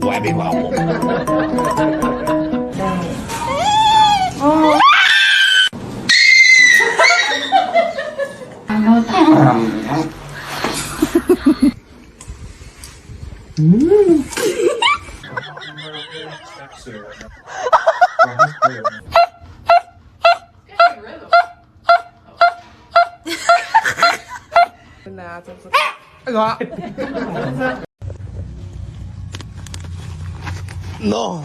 Wabby wobble. No,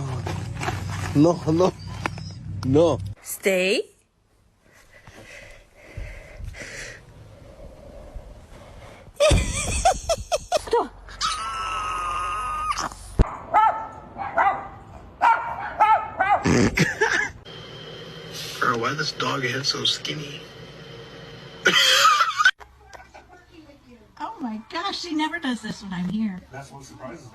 no, no, no. Stay. Girl, why this dog head so skinny? Oh my gosh, she never does this when I'm here. That's what surprises me.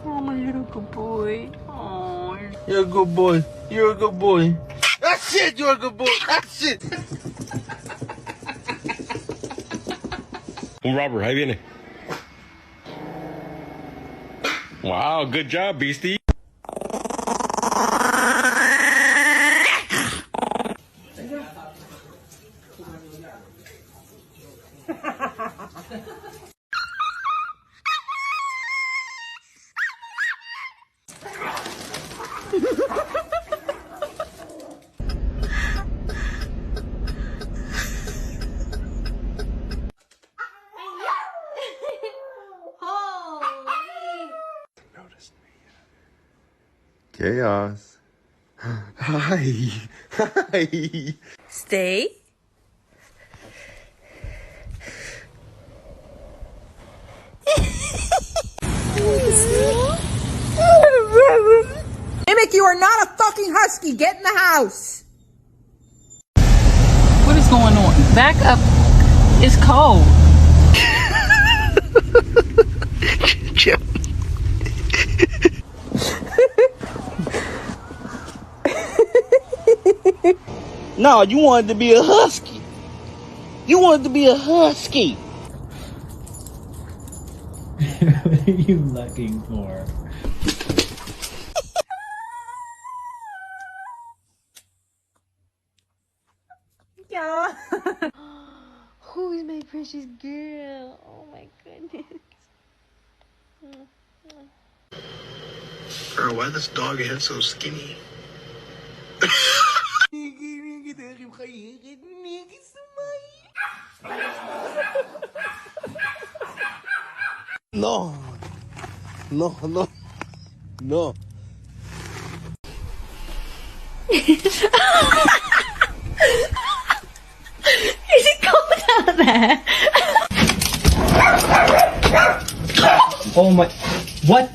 Oh, my little good boy. Oh. You're a good boy. You're a good boy. That's it. You're a good boy. That's it. Robert, ahí viene. Wow, good job, Beastie. Chaos. Hi. Hi. Stay. Mimic, you are not a fucking husky. Get in the house. What is going on? Back up. It's cold. Chip. No, you wanted to be a husky. You wanted to be a husky. What are you looking for? Yeah. Who's my precious girl? Oh my goodness. Girl, why this dog head so skinny? No, no, no, no. Is it cold out there? Oh my. What?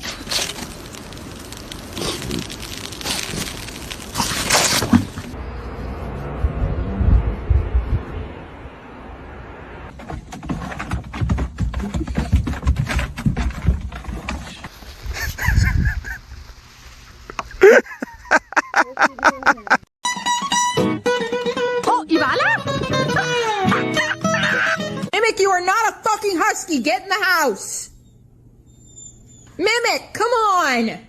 Oh, Ivana? Mimic, you are not a fucking husky. Get in the house. Mimic, come on.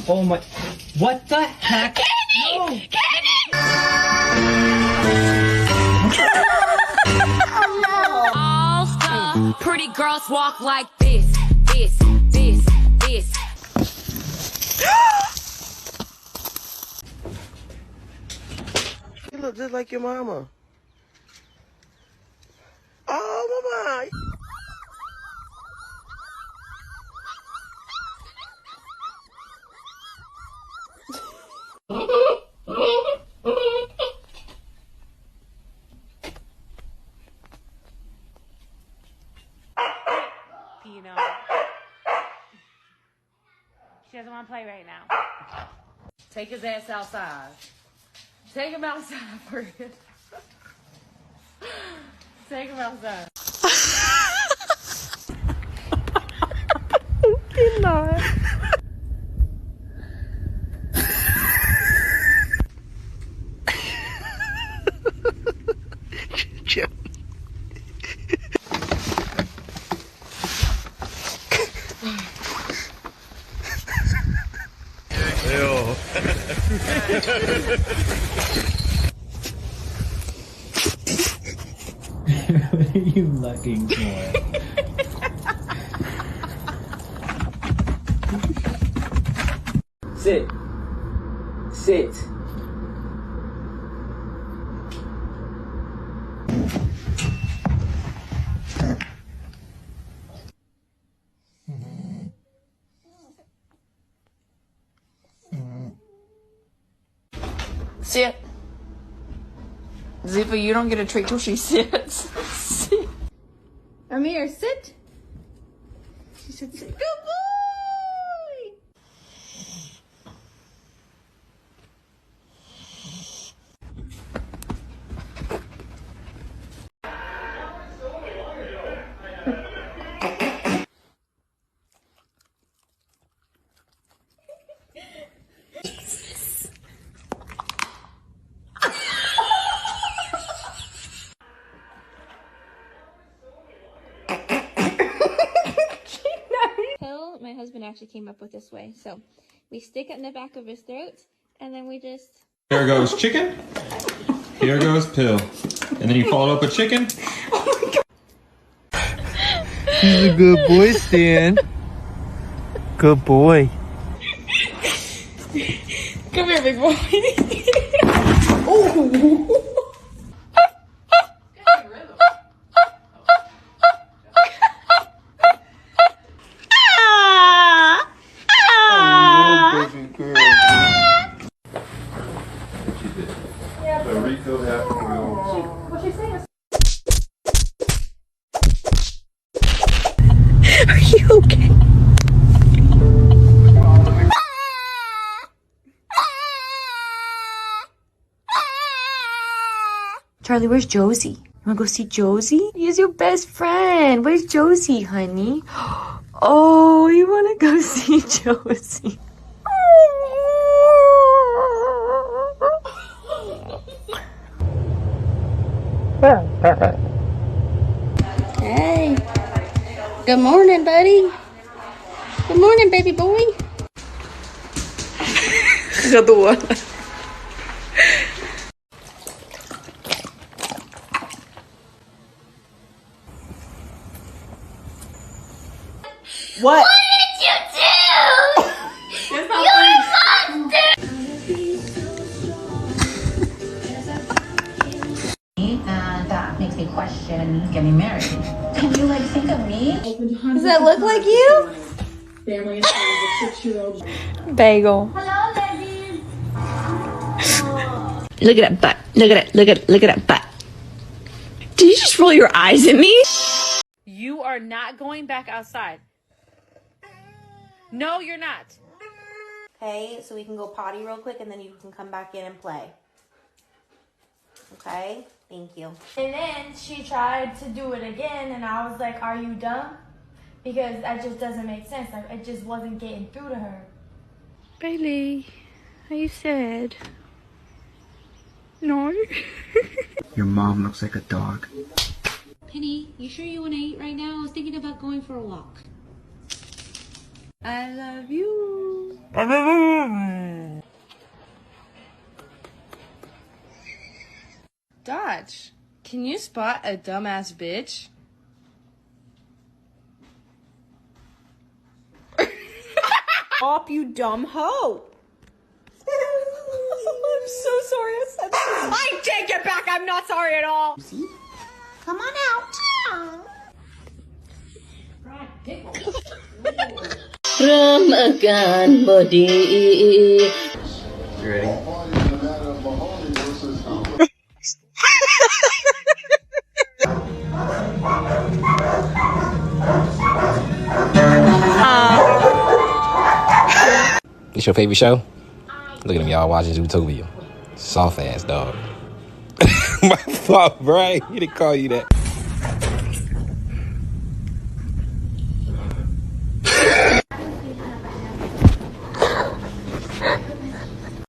Oh my. What the heck? No. All the pretty girls walk like this, this, this, this. You look just like your mama. Oh, mama. You know, she doesn't want to play right now. Take his ass outside. Take him outside for you. Take him outside. not. Chill. What are you looking for? Sit. Sit. Sit. Ziva, you don't get a treat till she sits. Sit. Amir, sit. She said, sit. Good boy. Pill, my husband actually came up with this way. So we stick it in the back of his throat, and then we just. Here goes chicken. Here goes pill. And then you follow up with chicken. He's a good boy, Stan. Good boy. Come here, big boy. Are you okay? Charlie, where's Josie? You wanna go see Josie? He's your best friend. Where's Josie, honey? Oh, you wanna go see Josie? Hey. Good morning, buddy. Good morning, baby boy. Gadua. What? What did you do? You're a monster! And that makes me question getting married. Can you like think of me? Does that look like you? Family is a 6-year-old. Bagel. Hello, ladies. Look at that butt. Look at it. Look at that butt. Did you just roll your eyes at me? You are not going back outside. No, you're not. Okay, so we can go potty real quick and then you can come back in and play. Okay, thank you. And then she tried to do it again, and I was like, are you dumb? Because that just doesn't make sense. Like, it just wasn't getting through to her. Bailey, are you sad? No. Your mom looks like a dog. Penny, you sure you want to eat right now? I was thinking about going for a walk. I love you. Dodge, can you spot a dumbass bitch? Stop, you dumb hoe. I'm so sorry I said that. I take it back. I'm not sorry at all. Come on out. From a gun body. You ready? It's your favorite show? Look at him, y'all watching Zootopia. Soft ass dog. My fault, bro. He didn't call you that.